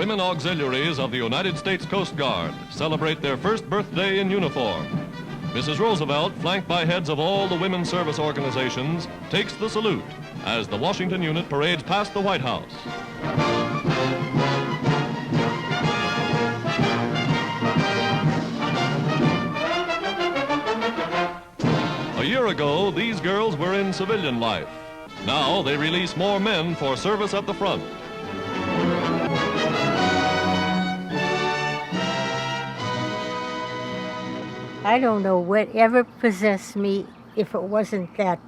women auxiliaries of the United States Coast Guard celebrate their first birthday in uniform. Mrs. Roosevelt, flanked by heads of all the women's service organizations, takes the salute as the Washington unit parades past the White House. A year ago, these girls were in civilian life. Now they release more men for service at the front. I don't know whatever possessed me if it wasn't that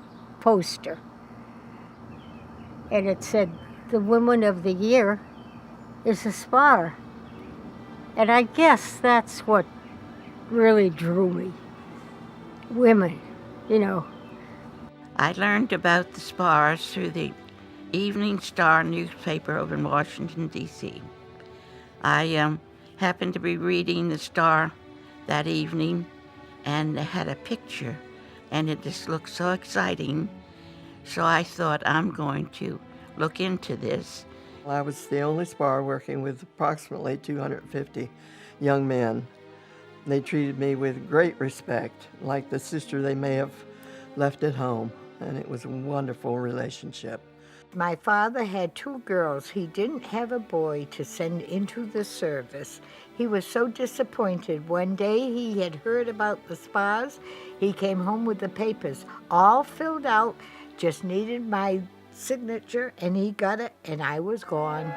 poster. And it said, the Woman of the Year is a SPAR. And I guess that's what really drew me. Women, you know. I learned about the SPARS through the Evening Star newspaper over in Washington, D.C. I happened to be reading the Star that evening, and they had a picture, and it just looked so exciting. So I thought, I'm going to look into this. I was the only SPAR working with approximately 250 young men. They treated me with great respect, like the sister they may have left at home, and it was a wonderful relationship. My father had 2 girls. He didn't have a boy to send into the service. He was so disappointed. One day he had heard about the SPARS. He came home with the papers all filled out, just needed my signature, and he got it, and I was gone.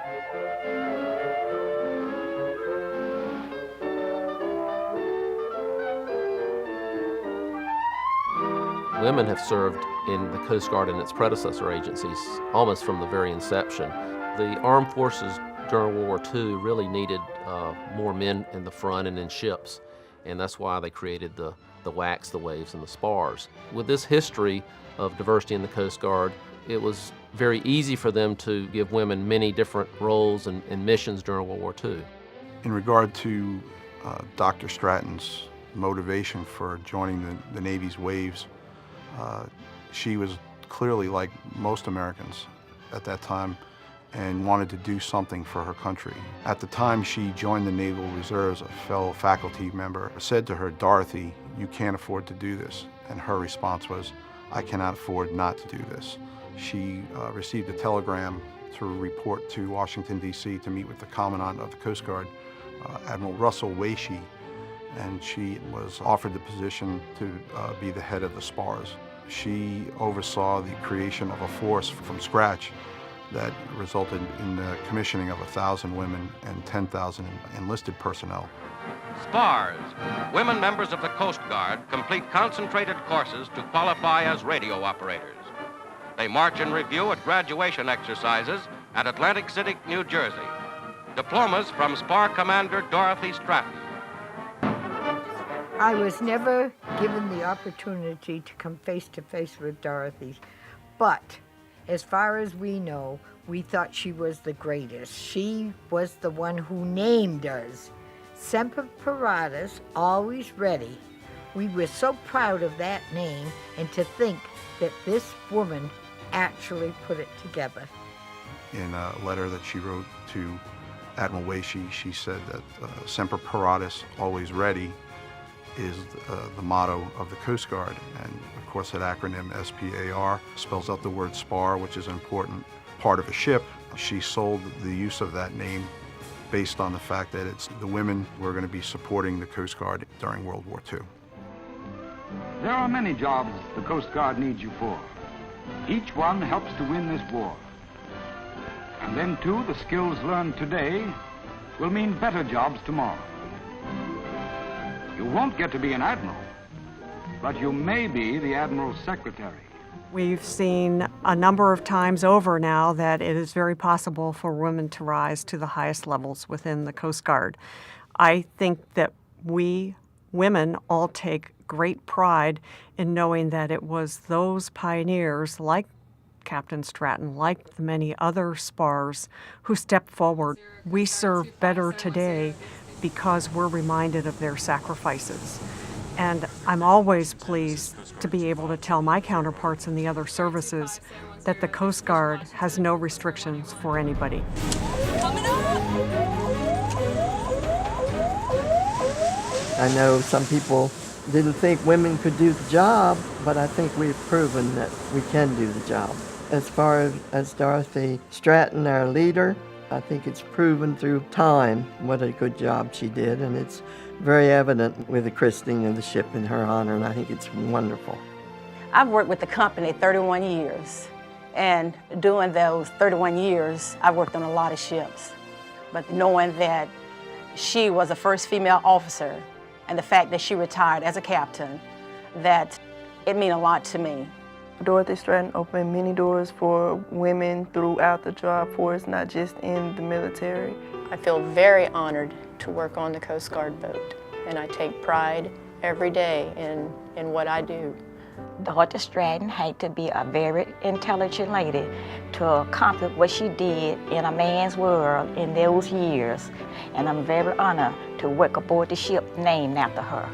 Women have served in the Coast Guard and its predecessor agencies almost from the very inception. The armed forces during World War II really needed more men in the front and in ships, and that's why they created the WACs, the Waves, and the SPARS. With this history of diversity in the Coast Guard, it was very easy for them to give women many different roles and missions during World War II. In regard to Dr. Stratton's motivation for joining the Navy's Waves, she was clearly, like most Americans at that time, and wanted to do something for her country. At the time she joined the Naval Reserves, a fellow faculty member said to her, "Dorothy, you can't afford to do this." And her response was, "I cannot afford not to do this." She received a telegram to report to Washington, D.C. to meet with the Commandant of the Coast Guard, Admiral Russell Weishe, and she was offered the position to be the head of the SPARS. She oversaw the creation of a force from scratch that resulted in the commissioning of 1,000 women and 10,000 enlisted personnel. SPARS, women members of the Coast Guard, complete concentrated courses to qualify as radio operators. They march in review at graduation exercises at Atlantic City, New Jersey. Diplomas from SPAR Commander Dorothy Stratton. I was never given the opportunity to come face to face with Dorothy, but as far as we know, we thought she was the greatest. She was the one who named us. Semper Paratus, always ready. We were so proud of that name, and to think that this woman actually put it together. In a letter that she wrote to Admiral Weishe, she said that Semper Paratus, always ready, is the motto of the Coast Guard. And of course that acronym SPAR spells out the word SPAR, which is an important part of a ship. She sold the use of that name based on the fact that it's the women who are going to be supporting the Coast Guard during World War II. There are many jobs the Coast Guard needs you for. Each one helps to win this war. And then too, the skills learned today will mean better jobs tomorrow. You won't get to be an admiral, but you may be the admiral's secretary. We've seen a number of times over now that it is very possible for women to rise to the highest levels within the Coast Guard. I think that we women all take great pride in knowing that it was those pioneers like Captain Stratton, like the many other SPARS, who stepped forward. We serve better today because we're reminded of their sacrifices. And I'm always pleased to be able to tell my counterparts in the other services that the Coast Guard has no restrictions for anybody. Coming up! I know some people didn't think women could do the job, but I think we've proven that we can do the job. As far as Dorothy Stratton, our leader, I think it's proven through time what a good job she did, and it's very evident with the christening of the ship in her honor, and I think it's wonderful. I've worked with the company 31 years, and during those 31 years, I worked on a lot of ships. But knowing that she was the first female officer, and the fact that she retired as a captain, that it meant a lot to me. Dorothy Stratton opened many doors for women throughout the job force, not just in the military. I feel very honored to work on the Coast Guard boat, and I take pride every day in what I do. Dorothy Stratton had to be a very intelligent lady to accomplish what she did in a man's world in those years, and I'm very honored to work aboard the ship named after her.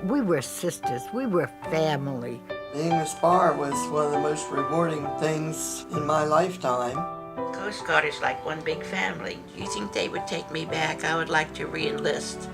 We were sisters. We were family. Being a SPAR was one of the most rewarding things in my lifetime. Coast Guard is like one big family. Do you think they would take me back? I would like to re-enlist.